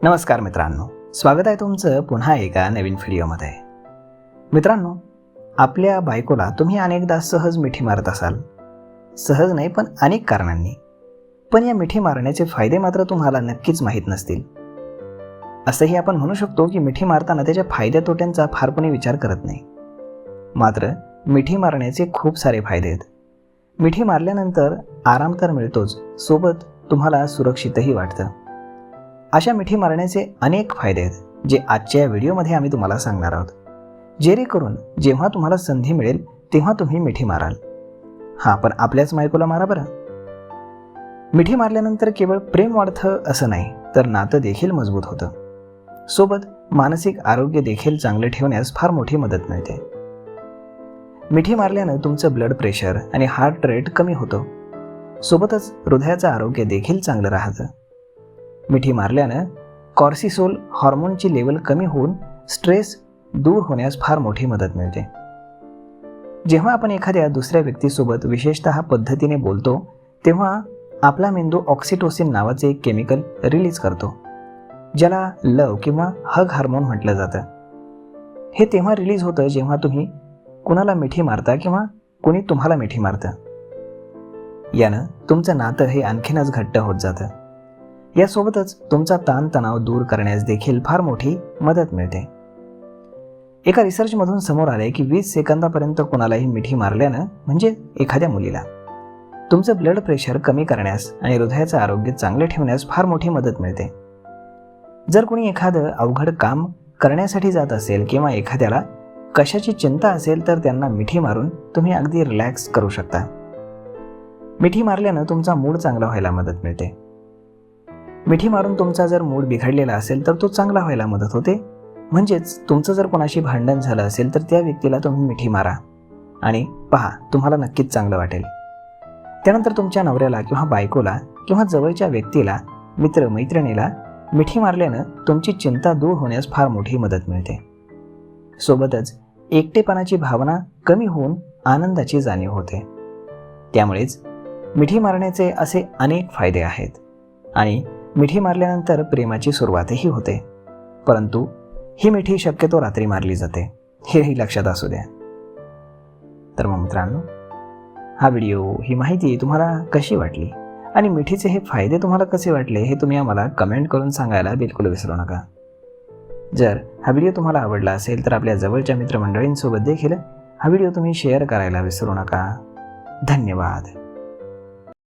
नमस्कार मित्रांनो, स्वागत आहे तुमचं पुन्हा एका नवीन व्हिडिओमध्ये. मित्रांनो, आपल्या बायकोला तुम्ही अनेकदा सहज मिठी मारत असाल. सहज नाही, पण अनेक कारणांनी. पण या मिठी मारण्याचे फायदे मात्र तुम्हाला नक्कीच माहीत नसतील. असंही आपण म्हणू शकतो की मिठी मारताना त्याच्या फायद्या तोट्यांचा फार कोणी विचार करत नाही. मात्र मिठी मारण्याचे खूप सारे फायदे आहेत. मिठी मारल्यानंतर आराम तर मिळतोच, सोबत तुम्हाला सुरक्षितही वाटतं. अशा मिठी मारण्याचे अनेक फायदे आहेत जे आजच्या या व्हिडिओमध्ये आम्ही तुम्हाला सांगणार आहोत, जेणेकरून जेव्हा तुम्हाला संधी मिळेल तेव्हा तुम्ही मिठी माराल. पण आपल्याच बायकोला मारा बरं. मिठी मारल्यानंतर केवळ प्रेम वाढतं असं नाही, तर नातं देखील मजबूत होतं. सोबत मानसिक आरोग्य देखील चांगले ठेवण्यास फार मोठी मदत मिळते. मिठी मारल्यानं तुमचं ब्लड प्रेशर आणि हार्ट रेट कमी होतो. सोबतच हृदयाचं आरोग्य देखील चांगलं राहतं. मिठी मारल्यानं कॉर्टिसोल हॉर्मोनची लेवल कमी होऊन स्ट्रेस दूर होण्यास फार मोठी मदत मिळते. जेव्हा आपण एखाद्या दुसऱ्या व्यक्तीसोबत विशेषतः पद्धतीने बोलतो तेव्हा आपला मेंदू ऑक्सिटोसिन नावाचे एक केमिकल रिलीज करतो, ज्याला लव किंवा हग हार्मोन म्हटलं जातं. हे तेव्हा रिलीज होतं जेव्हा तुम्ही कुणाला मिठी मारता किंवा कुणी तुम्हाला मिठी मारतं. यानं तुमचं नातं हे आणखीनच घट्ट होत जातं. यासोबतच तुमचा ताणतणाव दूर करण्यास देखील फार मोठी मदत मिळते. एका रिसर्चमधून समोर आले की 20 सेकंदापर्यंत कोणालाही मिठी मारल्यानं, म्हणजे एखाद्या मुलीला, तुमचं ब्लड प्रेशर कमी करण्यास आणि हृदयाचं आरोग्य चांगले ठेवण्यास फार मोठी मदत मिळते. जर कोणी एखादं अवघड काम करण्यासाठी जात असेल किंवा एखाद्याला कशाची चिंता असेल तर त्यांना मिठी मारून तुम्ही अगदी रिलॅक्स करू शकता. मिठी मारल्यानं तुमचा मूड चांगला व्हायला मदत मिळते. मिठी मारून तुमचा जर मूड बिघडलेला असेल तर तो चांगला व्हायला मदत होते. म्हणजेच तुमचं जर कोणाशी भांडण झालं असेल तर त्या व्यक्तीला तुम्ही मिठी मारा आणि पहा, तुम्हाला नक्कीच चांगलं वाटेल. त्यानंतर तुमच्या नवऱ्याला किंवा बायकोला किंवा जवळच्या व्यक्तीला, मित्र मैत्रिणीला मिठी मारल्यानं तुमची चिंता दूर होण्यास फार मोठी मदत मिळते. सोबतच एकटेपणाची भावना कमी होऊन आनंदाची जाणीव होते. त्यामुळेच मिठी मारण्याचे असे अनेक फायदे आहेत. आणि मिठी मारल्यानंतर प्रेमाची सुरुवातही होते. परंतु ही मिठी शक्यतो रात्री मारली जाते, हेही लक्षात असू द्या. तर मग मित्रांनो, हा व्हिडिओ, ही माहिती तुम्हाला कशी वाटली आणि मिठीचे हे फायदे तुम्हाला कसे वाटले हे तुम्ही आम्हाला कमेंट करून सांगायला बिलकुल विसरू नका. जर हा व्हिडिओ तुम्हाला आवडला असेल तर आपल्या जवळच्या मित्रमंडळींसोबत देखील हा व्हिडिओ तुम्ही शेअर करायला विसरू नका. धन्यवाद.